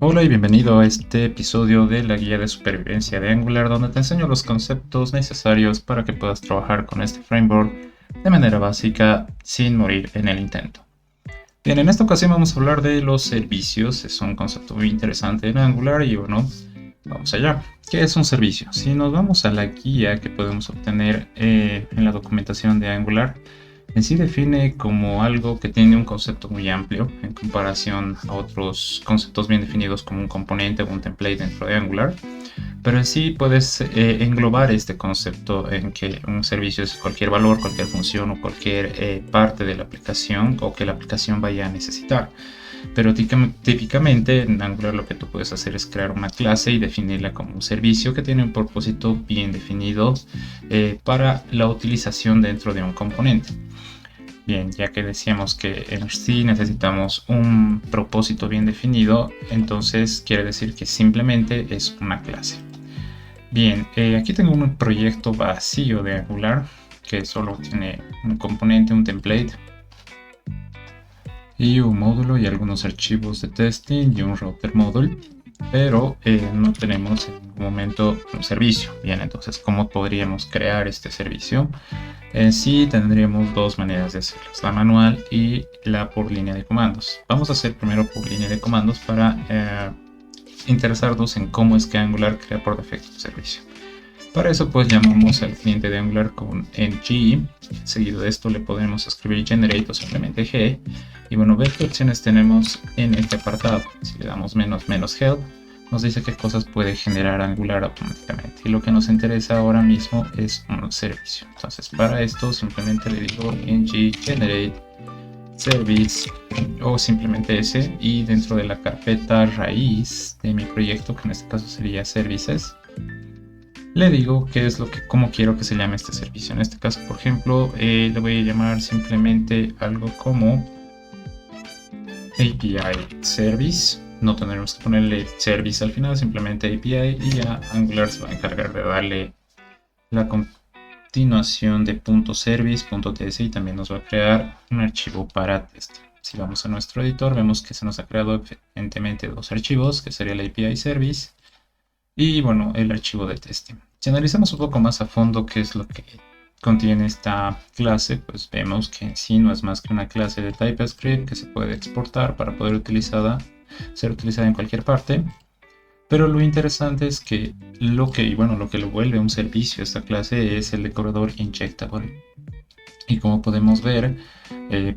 Hola y bienvenido a este episodio de la guía de supervivencia de Angular, donde te enseño los conceptos necesarios para que puedas trabajar con este framework de manera básica sin morir en el intento. Bien, en esta ocasión vamos a hablar de los servicios. Es un concepto muy interesante en Angular y bueno, vamos allá. ¿Qué es un servicio? Si nos vamos a la guía que podemos obtener en la documentación de Angular, en sí define como algo que tiene un concepto muy amplio en comparación a otros conceptos bien definidos como un componente o un template dentro de Angular, pero en sí puedes englobar este concepto en que un servicio es cualquier valor, cualquier función o cualquier parte de la aplicación o que la aplicación vaya a necesitar. Pero típicamente en Angular lo que tú puedes hacer es crear una clase y definirla como un servicio que tiene un propósito bien definido para la utilización dentro de un componente. Bien, ya que decíamos que en sí necesitamos un propósito bien definido, entonces quiere decir que simplemente es una clase. Bien, aquí tengo un proyecto vacío de Angular que solo tiene un componente, un template y un módulo y algunos archivos de testing y un router module, pero no tenemos en ningún momento un servicio. Bien, entonces, ¿cómo podríamos crear este servicio? En sí tendríamos dos maneras de hacerlo, la manual y la por línea de comandos. Vamos a hacer primero por línea de comandos para interesarnos en cómo es que Angular crea por defecto un servicio. Para eso pues llamamos al cliente de Angular con ng, seguido de esto le podemos escribir generate o simplemente g, y bueno, ver qué opciones tenemos en este apartado. Si le damos menos help, nos dice qué cosas puede generar Angular automáticamente, y lo que nos interesa ahora mismo es un servicio. Entonces para esto simplemente le digo ng generate service o simplemente ese, y dentro de la carpeta raíz de mi proyecto, que en este caso sería services, le digo qué es cómo quiero que se llame este servicio. En este caso, por ejemplo, le voy a llamar simplemente algo como API Service. No tendremos que ponerle service al final, simplemente API, y ya Angular se va a encargar de darle la continuación de .service.ts y también nos va a crear un archivo para test. Si vamos a nuestro editor, vemos que se nos ha creado evidentemente dos archivos, que sería el API Service y bueno, el archivo de testing. Si analizamos un poco más a fondo qué es lo que contiene esta clase, pues vemos que en sí no es más que una clase de TypeScript que se puede exportar para poder ser utilizada en cualquier parte. Pero lo interesante es que lo que lo vuelve un servicio a esta clase es el decorador injectable. Y como podemos ver,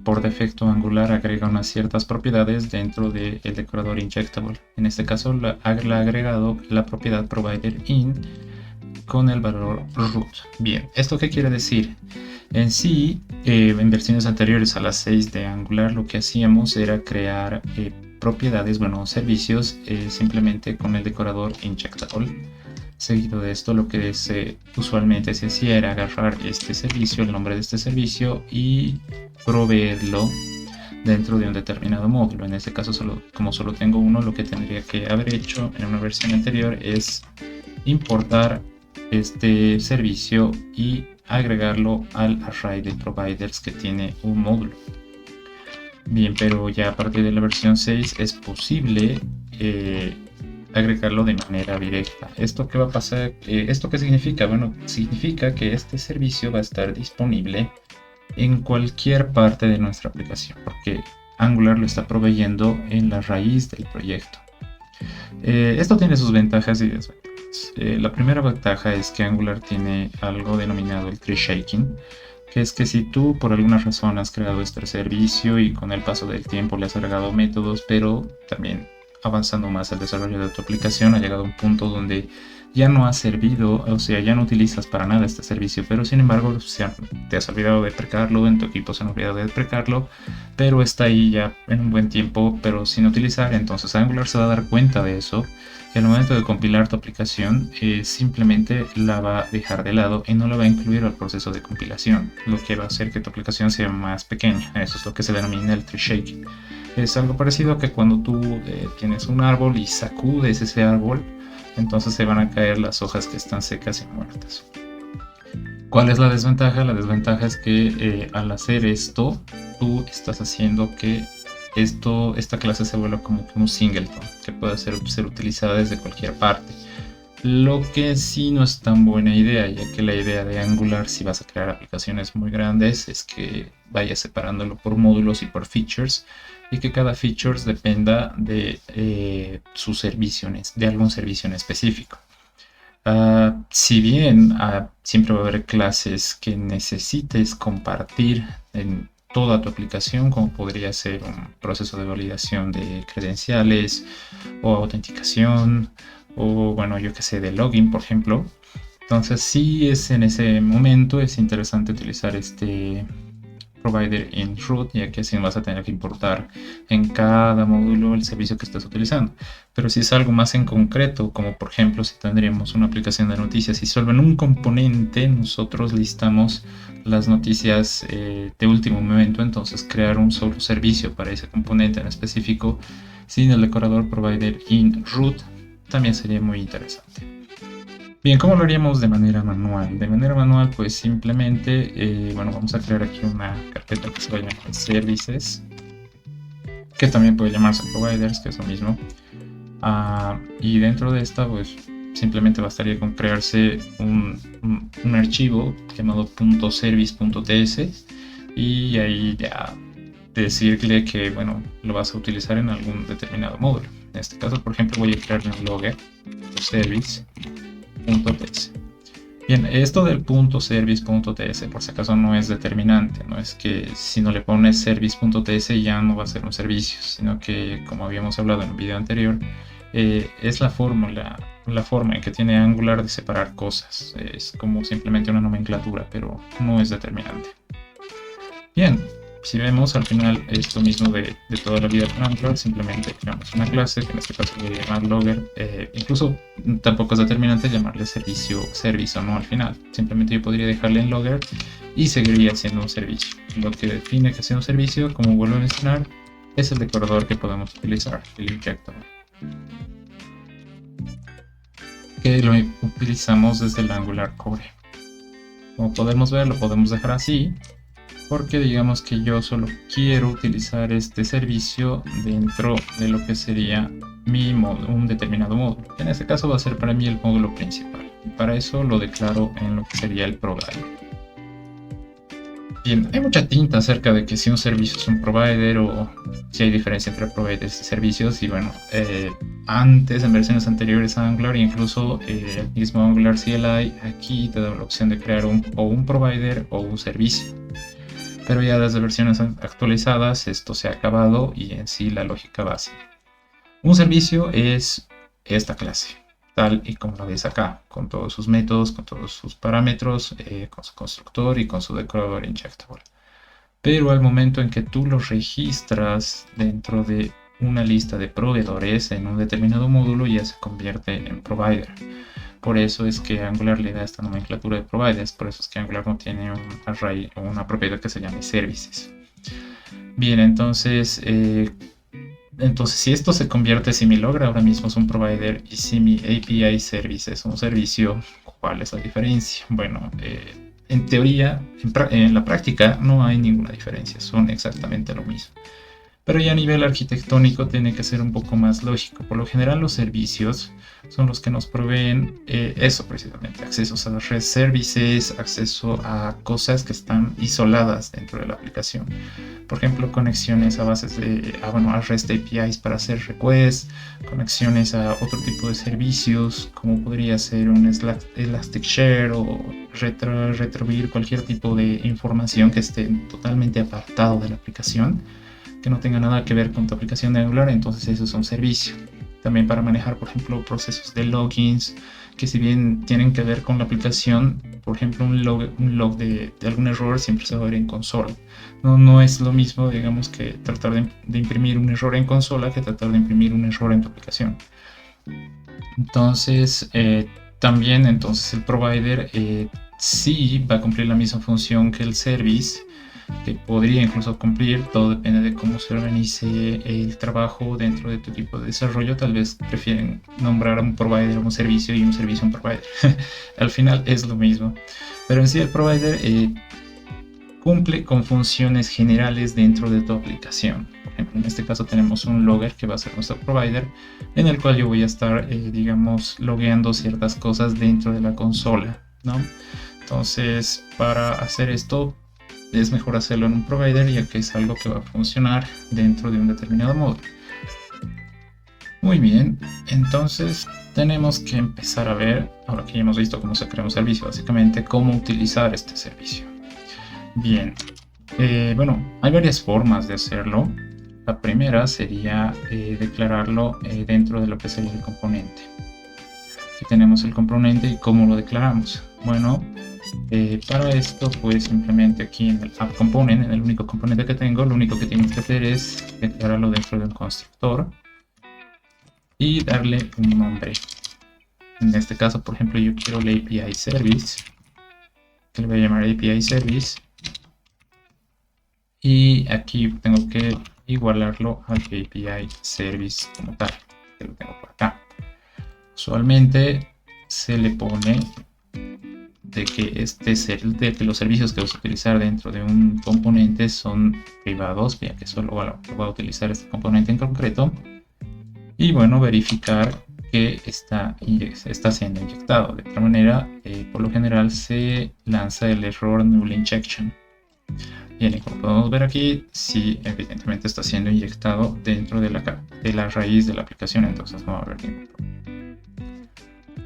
por defecto Angular agrega unas ciertas propiedades dentro del decorador injectable. En este caso le ha agregado la propiedad provider in con el valor root. Bien, ¿esto qué quiere decir? En sí, en versiones anteriores a las 6 de Angular lo que hacíamos era crear propiedades, servicios simplemente con el decorador injectable. Seguido de esto, lo que usualmente se hacía era agarrar este servicio, el nombre de este servicio, y proveerlo dentro de un determinado módulo. En este caso, como solo tengo uno, lo que tendría que haber hecho en una versión anterior es importar este servicio y agregarlo al array de providers que tiene un módulo. Bien, pero ya a partir de la versión 6 es posible agregarlo de manera directa. ¿Esto qué va a pasar? ¿Esto qué significa? Bueno, significa que este servicio va a estar disponible en cualquier parte de nuestra aplicación, porque Angular lo está proveyendo en la raíz del proyecto. Esto tiene sus ventajas y desventajas. La primera ventaja es que Angular tiene algo denominado el tree shaking, que es que si tú por alguna razón has creado este servicio y con el paso del tiempo le has agregado métodos, pero también avanzando más el desarrollo de tu aplicación, ha llegado a un punto donde ya no ha servido, o sea, ya no utilizas para nada este servicio, pero sin embargo te has olvidado de deprecarlo, en tu equipo se han olvidado de deprecarlo, pero está ahí ya en un buen tiempo, pero sin utilizar. Entonces Angular se va a dar cuenta de eso, y al momento de compilar tu aplicación simplemente la va a dejar de lado y no la va a incluir al proceso de compilación, lo que va a hacer que tu aplicación sea más pequeña. Eso es lo que se denomina el tree shaking. Es algo parecido a que cuando tú tienes un árbol y sacudes ese árbol, entonces se van a caer las hojas que están secas y muertas. ¿Cuál es la desventaja? La desventaja es que al hacer esto, tú estás haciendo que esta clase se vuelve como que un singleton que puede ser utilizada desde cualquier parte. Lo que sí no es tan buena idea, ya que la idea de Angular, si vas a crear aplicaciones muy grandes, es que vayas separándolo por módulos y por features, y que cada feature dependa de su servicio, de algún servicio en específico. Si bien siempre va a haber clases que necesites compartir en toda tu aplicación, como podría ser un proceso de validación de credenciales o autenticación, o bueno, yo que sé, de login, por ejemplo. Entonces sí, en ese momento es interesante utilizar este provider in root, ya que así vas a tener que importar en cada módulo el servicio que estés utilizando. Pero si es algo más en concreto, como por ejemplo si tendríamos una aplicación de noticias y solo en un componente nosotros listamos las noticias de último momento, entonces crear un solo servicio para ese componente en específico sin el decorador provider in root también sería muy interesante. Bien, ¿cómo lo haríamos de manera manual? De manera manual, pues simplemente, bueno, vamos a crear aquí una carpeta que se va a llamar services, que también puede llamarse providers, que es lo mismo. Y dentro de esta, pues simplemente bastaría con crearse un archivo llamado .service.ts y ahí ya decirle que, bueno, lo vas a utilizar en algún determinado módulo. En este caso, por ejemplo, voy a crear un logger service.ts. Bien, esto del .service.ts por si acaso no es determinante, no es que si no le pones service.ts ya no va a ser un servicio, sino que, como habíamos hablado en un video anterior, es la forma en que tiene Angular de separar cosas. Es como simplemente una nomenclatura, pero no es determinante. Bien, si vemos al final esto mismo de toda la vida con Angular, simplemente creamos una clase que en este caso voy a llamar logger. Incluso tampoco es determinante llamarle service o no al final. Simplemente yo podría dejarle en logger y seguiría siendo un servicio. Lo que define que sea un servicio, como vuelvo a mencionar, es el decorador que podemos utilizar, el injectable, que lo utilizamos desde el Angular Core. Como podemos ver, lo podemos dejar así, porque digamos que yo solo quiero utilizar este servicio dentro de lo que sería un determinado módulo. En este caso va a ser para mí el módulo principal. Y para eso lo declaro en lo que sería el provider. Bien, hay mucha tinta acerca de que si un servicio es un provider o si hay diferencia entre providers y servicios. Y bueno, antes, en versiones anteriores a Angular, incluso el mismo Angular CLI aquí te da la opción de crear un provider o un servicio. Pero ya desde versiones actualizadas esto se ha acabado y en sí la lógica base. Un servicio es esta clase, tal y como lo ves acá, con todos sus métodos, con todos sus parámetros, con su constructor y con su decorador injectable. Pero al momento en que tú los registras dentro de una lista de proveedores en un determinado módulo, ya se convierte en provider. Por eso es que Angular le da esta nomenclatura de providers, por eso es que Angular no tiene un array o una propiedad que se llame services. Bien, entonces si esto se convierte, si mi logger ahora mismo es un provider y si mi API service es un servicio, ¿cuál es la diferencia? Bueno, en teoría, en la práctica no hay ninguna diferencia, son exactamente lo mismo. Pero ya a nivel arquitectónico tiene que ser un poco más lógico. Por lo general los servicios son los que nos proveen eso precisamente, accesos a las REST services, acceso a cosas que están isoladas dentro de la aplicación. Por ejemplo, conexiones a bases a REST APIs para hacer requests, conexiones a otro tipo de servicios, como podría ser un Elasticshare o retribuir cualquier tipo de información que esté totalmente apartado de la aplicación, que no tenga nada que ver con tu aplicación de Angular, entonces eso es un servicio. También para manejar, por ejemplo, procesos de logins, que si bien tienen que ver con la aplicación, por ejemplo, un log de algún error siempre se va a ver en consola. No es lo mismo, digamos, que tratar de imprimir un error en consola que tratar de imprimir un error en tu aplicación. Entonces, también el provider sí va a cumplir la misma función que el service, que podría incluso cumplir, todo depende de cómo se organice el trabajo dentro de tu equipo de desarrollo. Tal vez prefieren nombrar a un provider un servicio y un servicio un provider. Al final es lo mismo, pero en sí el provider cumple con funciones generales dentro de tu aplicación. Por ejemplo, en este caso tenemos un logger que va a ser nuestro provider, en el cual yo voy a estar, digamos, logueando ciertas cosas dentro de la consola, ¿no? Entonces, para hacer esto, es mejor hacerlo en un provider, ya que es algo que va a funcionar dentro de un determinado módulo. Muy bien, entonces tenemos que empezar a ver, ahora que ya hemos visto cómo se crea un servicio, básicamente cómo utilizar este servicio. Bien, bueno, hay varias formas de hacerlo. La primera sería declararlo dentro de lo que sería el componente. Aquí tenemos el componente y cómo lo declaramos. Bueno, para esto, pues simplemente aquí en el app component, en el único componente que tengo, lo único que tienes que hacer es declararlo dentro de un constructor y darle un nombre. En este caso, por ejemplo, yo quiero la API Service, que le voy a llamar API Service, y aquí tengo que igualarlo al API Service como tal, que lo tengo por acá. Usualmente se le pone de que los servicios que vas a utilizar dentro de un componente son privados, ya que solo va a utilizar este componente en concreto. Y bueno, verificar que está siendo inyectado. De otra manera, por lo general se lanza el error null injection. Bien, y como podemos ver aquí, sí, evidentemente está siendo inyectado dentro de la raíz de la aplicación, entonces no va a haber ningún problema.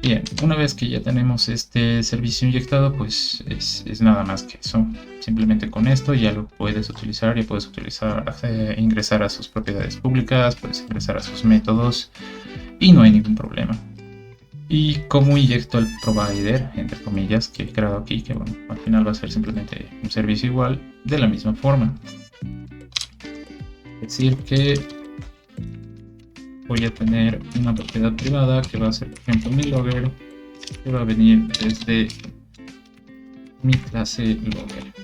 Bien, una vez que ya tenemos este servicio inyectado, pues es nada más que eso. Simplemente con esto ya lo puedes utilizar, ingresar a sus propiedades públicas, puedes ingresar a sus métodos y no hay ningún problema. Y cómo inyecto el provider, entre comillas, que he creado aquí, que bueno, al final va a ser simplemente un servicio igual, de la misma forma. Es decir que voy a tener una propiedad privada que va a ser, por ejemplo, mi logger, que va a venir desde mi clase logger.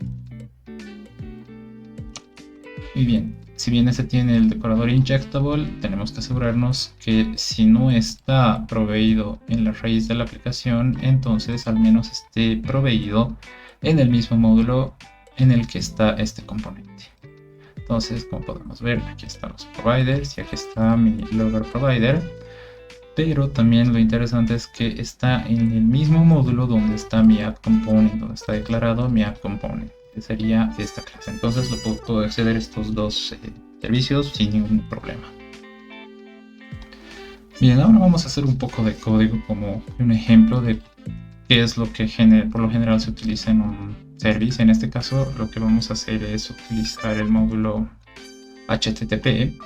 Muy bien, si bien ese tiene el decorador injectable, tenemos que asegurarnos que si no está proveído en la raíz de la aplicación, entonces al menos esté proveído en el mismo módulo en el que está este componente. Entonces, como podemos ver, aquí están los providers y aquí está mi logger provider. Pero también lo interesante es que está en el mismo módulo donde está mi app component, donde está declarado mi app component, que sería esta clase. Entonces puedo acceder a estos dos servicios sin ningún problema. Bien, ahora vamos a hacer un poco de código como un ejemplo de qué es lo que por lo general se utiliza en un service. En este caso lo que vamos a hacer es utilizar el módulo HTTP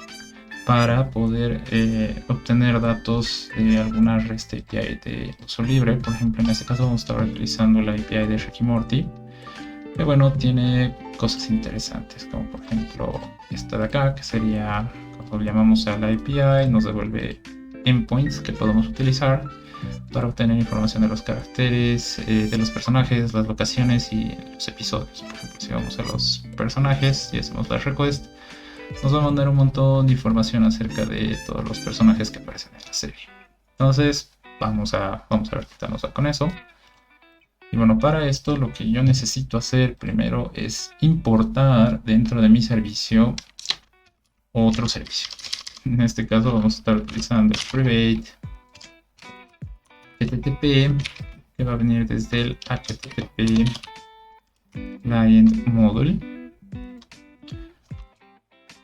para poder obtener datos de alguna REST API de uso libre. Por ejemplo, en este caso vamos a estar utilizando la API de Rick y Morty, que bueno, tiene cosas interesantes, como por ejemplo esta de acá, que sería cuando llamamos a la API nos devuelve endpoints que podemos utilizar para obtener información de los caracteres, de los personajes, las locaciones y los episodios. Por ejemplo, si vamos a los personajes y hacemos la request, nos va a mandar un montón de información acerca de todos los personajes que aparecen en la serie. Entonces vamos a ver qué tal nos va con eso. Y bueno, para esto lo que yo necesito hacer primero es importar dentro de mi servicio otro servicio. En este caso vamos a estar utilizando el private HTTP, que va a venir desde el HTTP client module.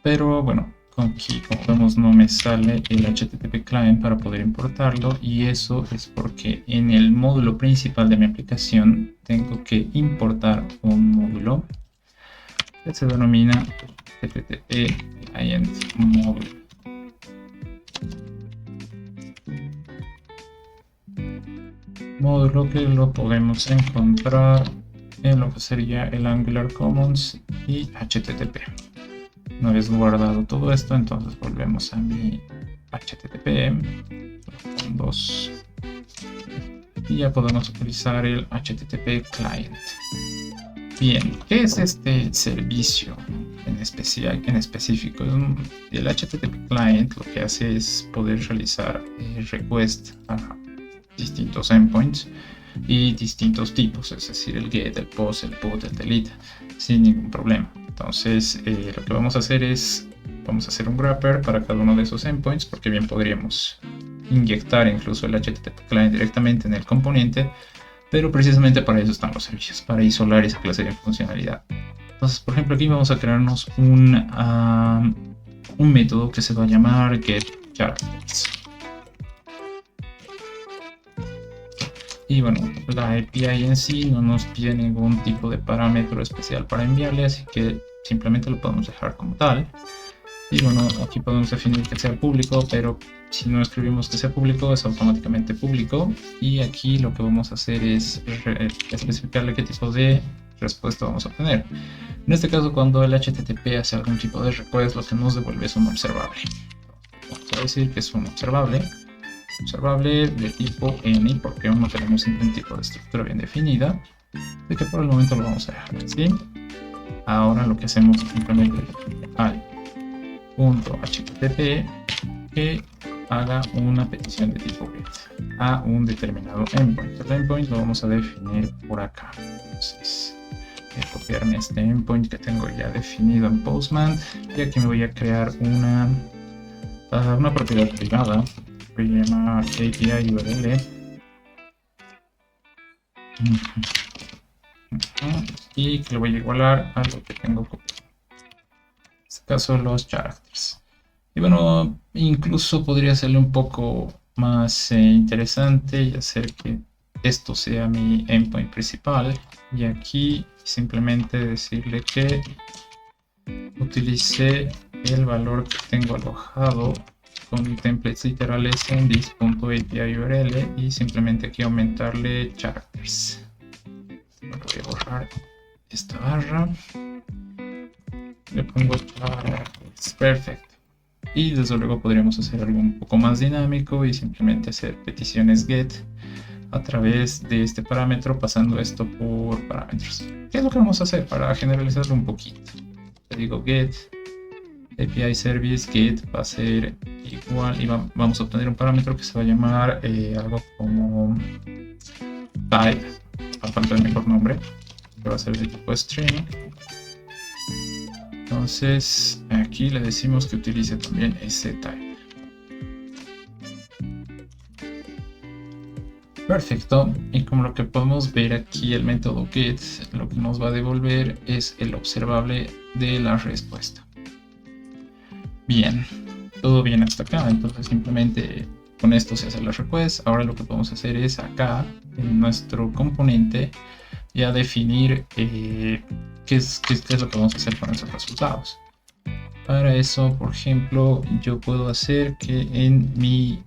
Pero bueno, aquí como vemos no me sale el HTTP client para poder importarlo, y eso es porque en el módulo principal de mi aplicación tengo que importar un módulo que se denomina HTTP client module. Módulo que lo podemos encontrar en lo que sería el Angular Commons y HTTP. Una vez guardado todo esto, entonces volvemos a mi HTTP con 2 y ya podemos utilizar el HTTP client. Bien, ¿qué es este servicio en específico? El HTTP client lo que hace es poder realizar requests a distintos endpoints y distintos tipos, es decir, el get, el post, el put, el delete, sin ningún problema. Entonces lo que vamos a hacer es, vamos a hacer un wrapper para cada uno de esos endpoints, porque bien podríamos inyectar incluso el HTTP client directamente en el componente, pero precisamente para eso están los servicios, para isolar esa clase de funcionalidad. Entonces, por ejemplo, aquí vamos a crearnos un método que se va a llamar getCharacters. Y bueno, la API en sí no nos pide ningún tipo de parámetro especial para enviarle, así que simplemente lo podemos dejar como tal. Y bueno, aquí podemos definir que sea público, pero si no escribimos que sea público, es automáticamente público. Y aquí lo que vamos a hacer es especificarle qué tipo de respuesta vamos a obtener. En este caso, cuando el HTTP hace algún tipo de request, lo que nos devuelve es un observable. Vamos a decir que es un observable de tipo any, porque aún no tenemos ningún tipo de estructura bien definida, de que por el momento lo vamos a dejar así. Ahora lo que hacemos es simplemente al punto HTTP que haga una petición de tipo get a un determinado endpoint. El endpoint lo vamos a definir por acá. Entonces voy a copiarme este endpoint que tengo ya definido en Postman, y aquí me voy a crear una propiedad privada. Voy a llamar API URL y que le voy a igualar a lo que tengo copiado, en este caso los characters. Y bueno, incluso podría hacerle un poco más interesante y hacer que esto sea mi endpoint principal, y aquí simplemente decirle que utilice el valor que tengo alojado con templates literales en this.api URL, y simplemente aquí aumentarle characters. Voy a borrar esta barra, le pongo characters, perfecto. Y desde luego podríamos hacer algo un poco más dinámico y simplemente hacer peticiones get a través de este parámetro, pasando esto por parámetros. ¿Qué es lo que vamos a hacer para generalizarlo un poquito? Le digo get API service get va a ser igual, y vamos a obtener un parámetro que se va a llamar algo como type, a falta de mejor nombre, que va a ser de tipo string. Entonces aquí le decimos que utilice también ese type. Perfecto, y como lo que podemos ver aquí, el método get lo que nos va a devolver es el observable de la respuesta. Bien, todo bien hasta acá. Entonces simplemente con esto se hace la request. Ahora lo que podemos hacer es acá en nuestro componente ya definir qué es lo que vamos a hacer con esos resultados. Para eso, por ejemplo, yo puedo hacer que en mi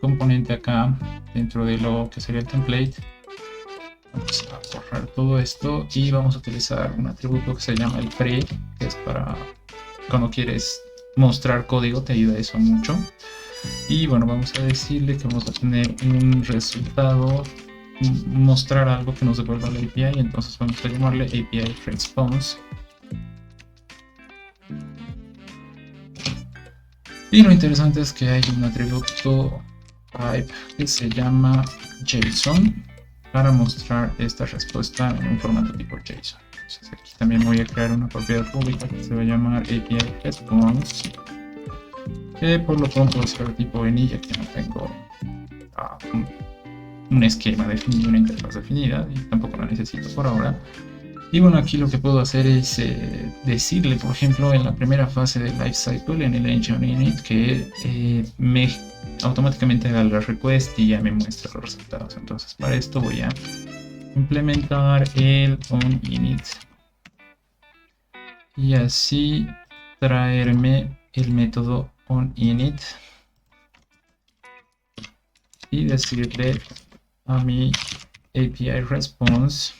componente acá, dentro de lo que sería el template, vamos a borrar todo esto y vamos a utilizar un atributo que se llama el pre, que es para cuando quieres mostrar código, te ayuda eso mucho. Y bueno, vamos a decirle que vamos a tener un resultado, mostrar algo que nos devuelva la API, entonces vamos a llamarle API response. Y lo interesante es que hay un atributo type que se llama JSON para mostrar esta respuesta en un formato tipo JSON. Entonces aquí también voy a crear una propiedad pública que se va a llamar API response, que por lo pronto va a ser tipo any, ya que no tengo un esquema definido, una interfaz definida, y tampoco la necesito por ahora. Y bueno, aquí lo que puedo hacer es decirle, por ejemplo, en la primera fase del lifecycle, en el engine init, que me automáticamente haga la request y ya me muestra los resultados. Entonces para esto voy a implementar el onInit y así traerme el método onInit y decirle a mi API response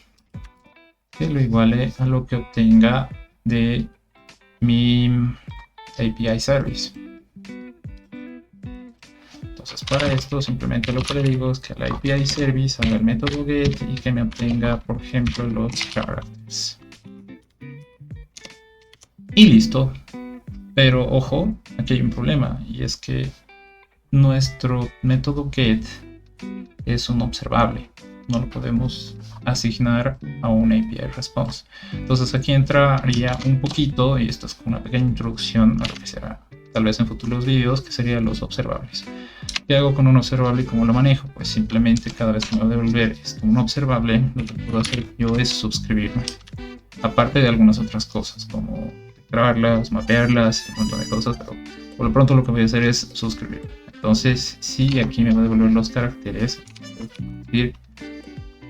que lo iguale a lo que obtenga de mi API service. Entonces para esto simplemente lo que le digo es que la API service haga el método get y que me obtenga, por ejemplo, los characters. Y listo. Pero ojo, aquí hay un problema, y es que nuestro método get es un observable. no lo podemos asignar a un API response. Entonces aquí entraría un poquito, y esto es como una pequeña introducción a lo que será tal vez en futuros vídeos, que serían los observables. ¿Qué hago con un observable y cómo lo manejo? Pues simplemente cada vez que me va a devolver esto, un observable, lo que puedo hacer yo es suscribirme. Aparte de algunas otras cosas, como grabarlas, mapearlas, un montón de cosas, pero por lo pronto lo que voy a hacer es suscribirme. Entonces, si aquí me va a devolver los caracteres, decir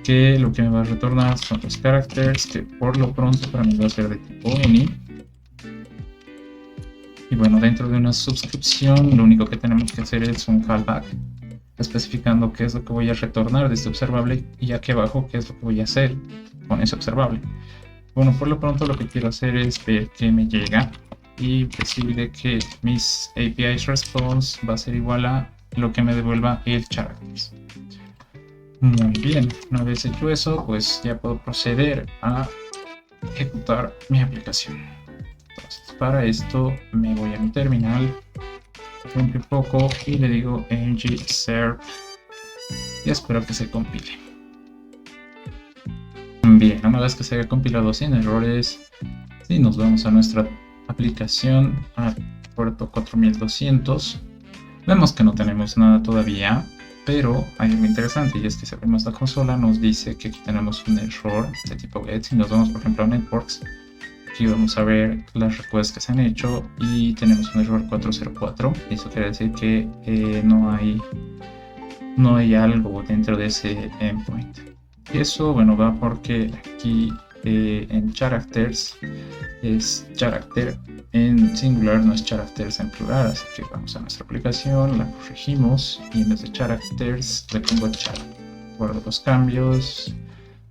que lo que me va a retornar son los caracteres, que por lo pronto para mí va a ser de tipo any. Y bueno, dentro de una suscripción, lo único que tenemos que hacer es un callback, especificando qué es lo que voy a retornar de este observable y aquí abajo qué es lo que voy a hacer con ese observable. Bueno, por lo pronto lo que quiero hacer es ver qué me llega y decirle que mis APIs response va a ser igual a lo que me devuelva el characters. Muy bien, una vez hecho eso, pues ya puedo proceder a ejecutar mi aplicación. Entonces, para esto me voy a mi terminal, rompo un poco y le digo ng serve y espero que se compile. Bien, una vez que se haya compilado sin errores, si nos vamos a nuestra aplicación al puerto 4200, vemos que no tenemos nada todavía, pero hay algo interesante y es que si abrimos la consola nos dice que aquí tenemos un error de tipo get. Si nos vamos por ejemplo a networks, aquí vamos a ver las requests que se han hecho y tenemos un error 404. Eso quiere decir que no hay algo dentro de ese endpoint. Y eso, bueno, va porque aquí en characters es character en singular, no es characters en plural, así que vamos a nuestra aplicación, la corregimos y en vez de characters le pongo char. Guardo los cambios,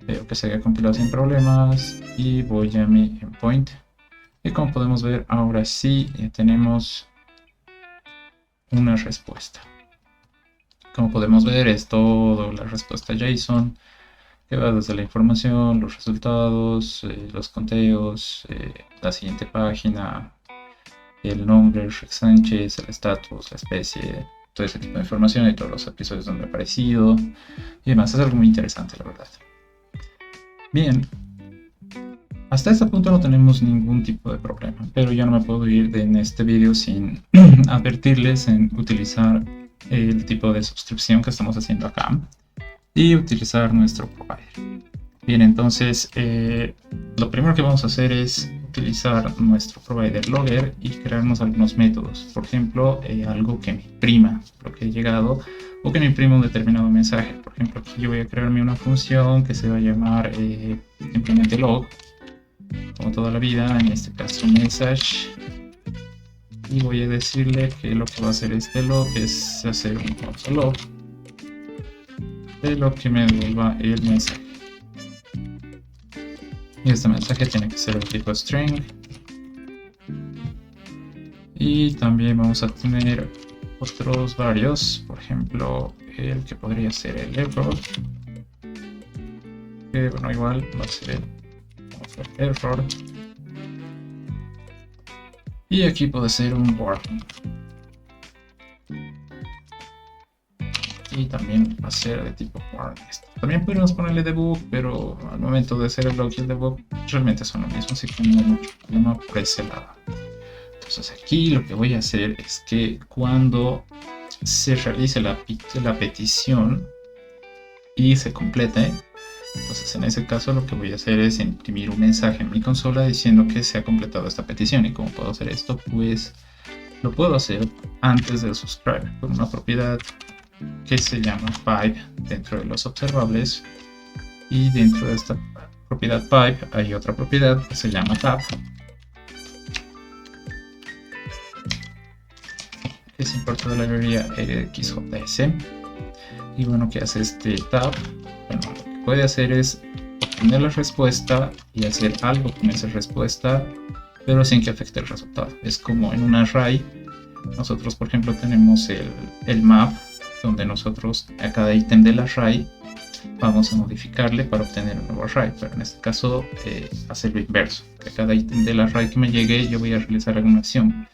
veo que se haya compilado sin problemas y voy a mi endpoint. Y como podemos ver, ahora sí ya tenemos una respuesta. Como podemos ver, es todo la respuesta JSON que va desde la información, los resultados, los conteos, la siguiente página, el nombre, Rick Sánchez, el estatus, la especie, todo ese tipo de información y todos los episodios donde ha aparecido y demás. Es algo muy interesante, la verdad. Bien, hasta este punto no tenemos ningún tipo de problema, pero yo no me puedo ir en este vídeo sin advertirles en utilizar el tipo de suscripción que estamos haciendo acá y utilizar nuestro provider. Bien, entonces lo primero que vamos a hacer es utilizar nuestro provider logger y crearnos algunos métodos. Por ejemplo, algo que me imprima lo que he llegado o que me imprima un determinado mensaje. Por ejemplo, aquí yo voy a crearme una función que se va a llamar simplemente log, como toda la vida, en este caso message. Y voy a decirle que lo que va a hacer este log es hacer un console log de lo que me devuelva el mensaje. Y este mensaje tiene que ser de tipo string. Y también vamos a tener otros varios, por ejemplo, el que podría ser el error. Que bueno, igual va a ser el error. Y aquí puede ser un warning. Y también va a ser de tipo warning. También podríamos ponerle debug, pero al momento de hacer el log y el debug realmente son lo mismo, así que no hay mucho problema por ese lado. Entonces aquí lo que voy a hacer es que cuando se realice la petición y se complete, entonces en ese caso lo que voy a hacer es imprimir un mensaje en mi consola diciendo que se ha completado esta petición. ¿Y cómo puedo hacer esto? Pues lo puedo hacer antes de subscribe con una propiedad que se llama pipe dentro de los observables, y dentro de esta propiedad pipe hay otra propiedad que se llama tab, que es importa de la librería XJS. Y bueno, ¿qué hace este tab? Bueno, lo que puede hacer es obtener la respuesta y hacer algo con esa respuesta, pero sin que afecte el resultado. Es como en un array. Nosotros, por ejemplo, tenemos el map, donde nosotros a cada ítem del array vamos a modificarle para obtener un nuevo array, pero en este caso hacer lo inverso. A cada ítem del array que me llegue yo voy a realizar alguna acción.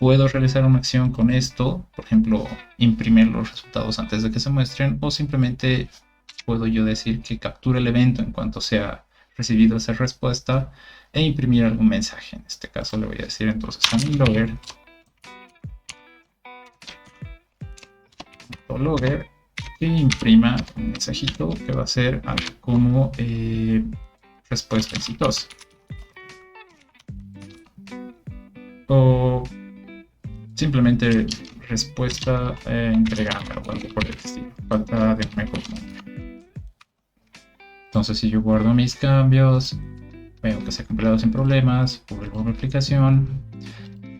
Puedo realizar una acción con esto, por ejemplo, imprimir los resultados antes de que se muestren, o simplemente puedo yo decir que capture el evento en cuanto sea recibido esa respuesta e imprimir algún mensaje. En este caso le voy a decir entonces a mi logger que imprima un mensajito que va a ser algo como respuesta exitosa o simplemente respuesta entregada o algo por el estilo, falta de mejor nombre. Entonces si yo guardo mis cambios, veo que se ha compilado sin problemas, vuelvo a mi aplicación,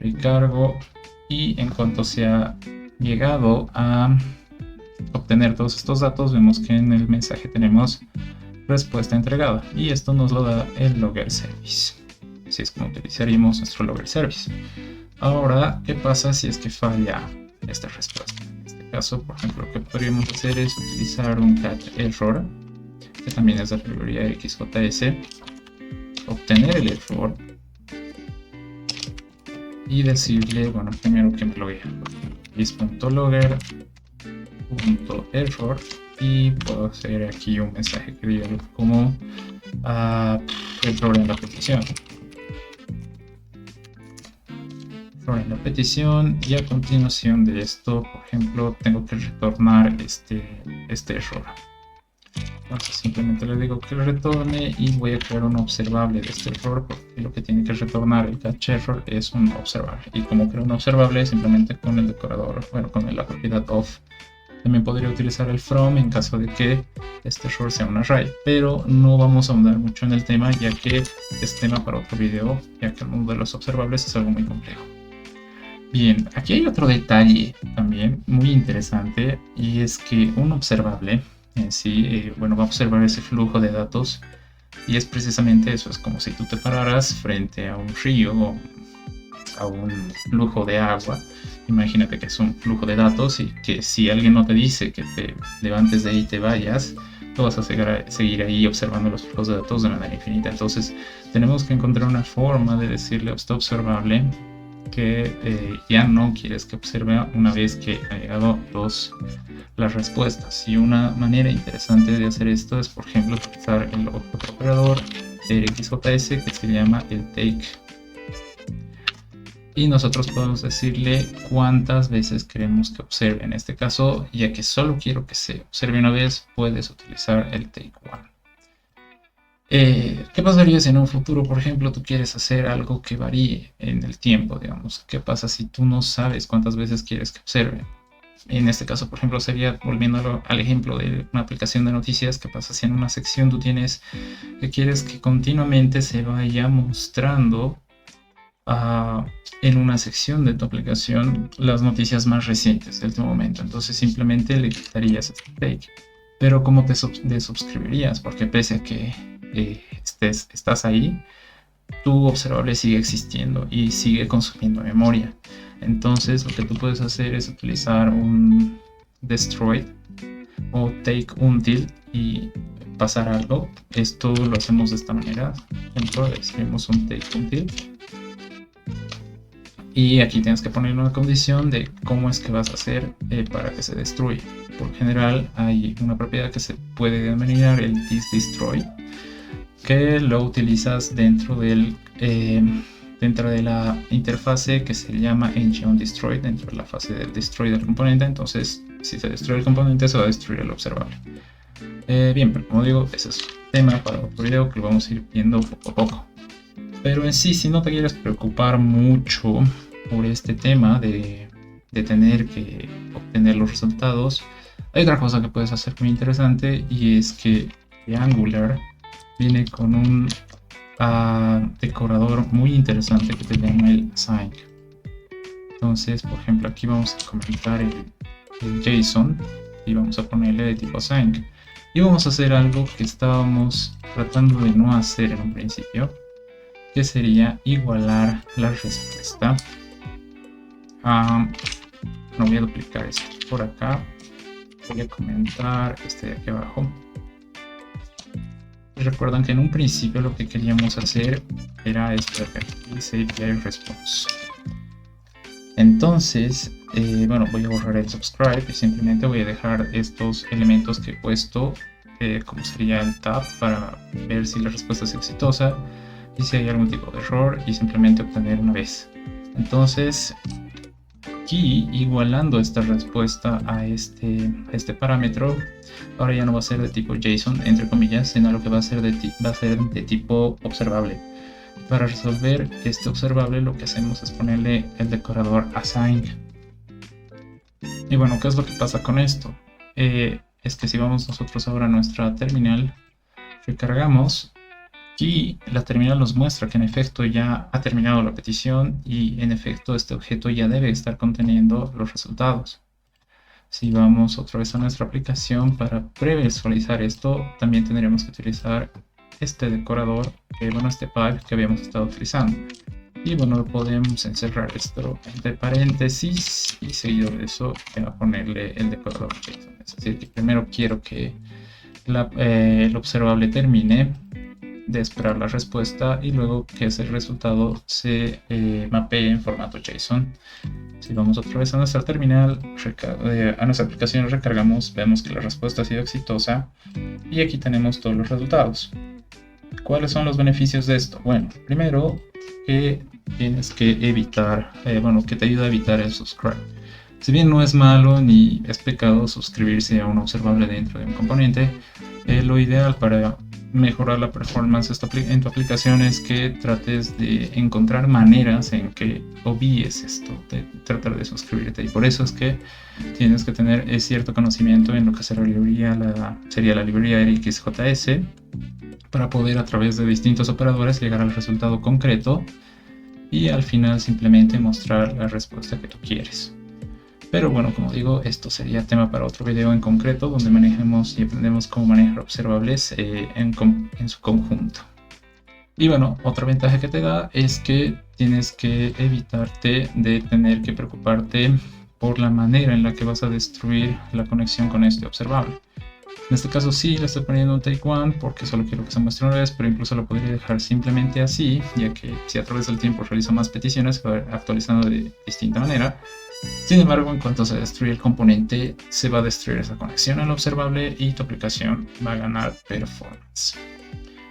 recargo y en cuanto se ha llegado a obtener todos estos datos, vemos que en el mensaje tenemos respuesta entregada y esto nos lo da el logger service. Así es como utilizaríamos nuestro logger service. Ahora, ¿qué pasa si es que falla esta respuesta? En este caso, por ejemplo, lo que podríamos hacer es utilizar un catch error, que también es de la librería XJS, obtener el error y decirle, bueno, primero que me loguea, is.logger.error y puedo hacer aquí un mensaje que diga como error en la petición. En la petición y a continuación de esto, por ejemplo, tengo que retornar este error. Entonces simplemente le digo que retorne y voy a crear un observable de este error porque lo que tiene que retornar el catch error es un observable. Y como creo un observable, simplemente con el decorador, bueno, con la propiedad of, también podría utilizar el from en caso de que este error sea un array, pero no vamos a ahondar mucho en el tema ya que es tema para otro video, ya que el mundo de los observables es algo muy complejo. Bien, aquí hay otro detalle también muy interesante y es que un observable en sí, bueno, va a observar ese flujo de datos y es precisamente eso, es como si tú te pararas frente a un río o a un flujo de agua. Imagínate que es un flujo de datos y que si alguien no te dice que te levantes de ahí y te vayas, tú vas a seguir ahí observando los flujos de datos de manera infinita. Entonces tenemos que encontrar una forma de decirle a este observable que ya no quieres que observe una vez que ha llegado las respuestas. Y una manera interesante de hacer esto es, por ejemplo, utilizar el otro operador de XJS que se llama el take. Y nosotros podemos decirle cuántas veces queremos que observe. En este caso, ya que solo quiero que se observe una vez, puedes utilizar el take one. ¿Qué pasaría si en un futuro, por ejemplo, tú quieres hacer algo que varíe en el tiempo, digamos? ¿Qué pasa si tú no sabes cuántas veces quieres que observe? En este caso, por ejemplo, sería, volviendo al ejemplo de una aplicación de noticias, ¿qué pasa si en una sección tú tienes que quieres que continuamente se vaya mostrando en una sección de tu aplicación las noticias más recientes del último momento? Entonces simplemente le quitarías este take. Pero ¿cómo te desuscribirías? Porque pese a que estás ahí, tu observable sigue existiendo y sigue consumiendo memoria. Entonces lo que tú puedes hacer es utilizar un destroy o take until y pasar algo. Esto lo hacemos de esta manera. Por ejemplo, escribimos un take until y aquí tienes que poner una condición de cómo es que vas a hacer para que se destruya. Por general hay una propiedad que se puede denominar el destroy, que lo utilizas dentro de la interfase que se llama ng-on-destroy, dentro de la fase del destroy del componente. Entonces, si se destruye el componente, se va a destruir el observable. Bien, pero como digo, ese es un tema para otro video que lo vamos a ir viendo poco a poco. Pero en sí, si no te quieres preocupar mucho por este tema de tener que obtener los resultados, hay otra cosa que puedes hacer muy interesante y es que Angular viene con un decorador muy interesante que se llama el async. Entonces, por ejemplo, aquí vamos a comentar el JSON y vamos a ponerle de tipo async. Y vamos a hacer algo que estábamos tratando de no hacer en un principio, que sería igualar la respuesta. No voy a duplicar esto por acá. Voy a comentar este de aquí abajo. Recuerdan que en un principio lo que queríamos hacer era esto de aquí, dice API response. Entonces, bueno, voy a borrar el subscribe y simplemente voy a dejar estos elementos que he puesto como sería el tab para ver si la respuesta es exitosa y si hay algún tipo de error y simplemente obtener una vez. Entonces aquí, igualando esta respuesta a este parámetro, ahora ya no va a ser de tipo JSON, entre comillas, sino lo que va a ser de tipo observable. Para resolver este observable lo que hacemos es ponerle el decorador assign. Y bueno, ¿qué es lo que pasa con esto? Es que si vamos nosotros ahora a nuestra terminal, recargamos y la terminal nos muestra que en efecto ya ha terminado la petición y en efecto este objeto ya debe estar conteniendo los resultados. Si vamos otra vez a nuestra aplicación para previsualizar esto, también tendríamos que utilizar este decorador, este pipe que habíamos estado utilizando. Y bueno, podemos encerrar esto entre paréntesis y seguido de eso voy a ponerle el decorador JSON. Es decir, que primero quiero que el observable termine de esperar la respuesta y luego que ese resultado se mapee en formato JSON. Si vamos otra vez a nuestra terminal, a nuestra aplicación recargamos, vemos que la respuesta ha sido exitosa y aquí tenemos todos los resultados. ¿Cuáles son los beneficios de esto? Bueno, primero que tienes que evitar, que te ayuda a evitar el subscribe. Si bien no es malo ni es pecado suscribirse a un observable dentro de un componente, lo ideal para mejorar la performance en tu aplicación es que trates de encontrar maneras en que obvies esto, de tratar de suscribirte. Y por eso es que tienes que tener cierto conocimiento en lo que sería la librería RxJS para poder a través de distintos operadores llegar al resultado concreto y al final simplemente mostrar la respuesta que tú quieres. Pero bueno, como digo, esto sería tema para otro video en concreto donde manejemos y aprendemos cómo manejar observables en su conjunto. Y bueno, otra ventaja que te da es que tienes que evitarte de tener que preocuparte por la manera en la que vas a destruir la conexión con este observable. En este caso sí le estoy poniendo un take one porque solo quiero que se muestre una vez, pero incluso lo podría dejar simplemente así, ya que si a través del tiempo realizo más peticiones se va actualizando de distinta manera. Sin embargo, en cuanto se destruye el componente, se va a destruir esa conexión al observable y tu aplicación va a ganar performance.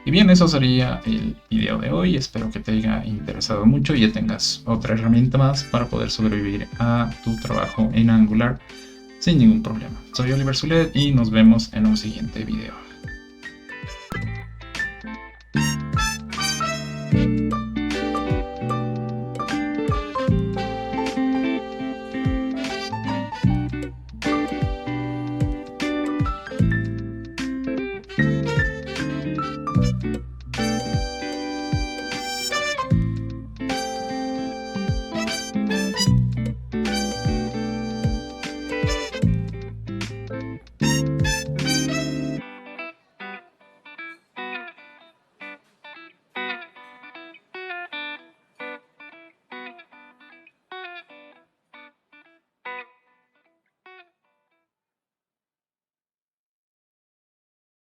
Y bien, eso sería el video de hoy. Espero que te haya interesado mucho y ya tengas otra herramienta más para poder sobrevivir a tu trabajo en Angular sin ningún problema. Soy Oliver Zulet y nos vemos en un siguiente video.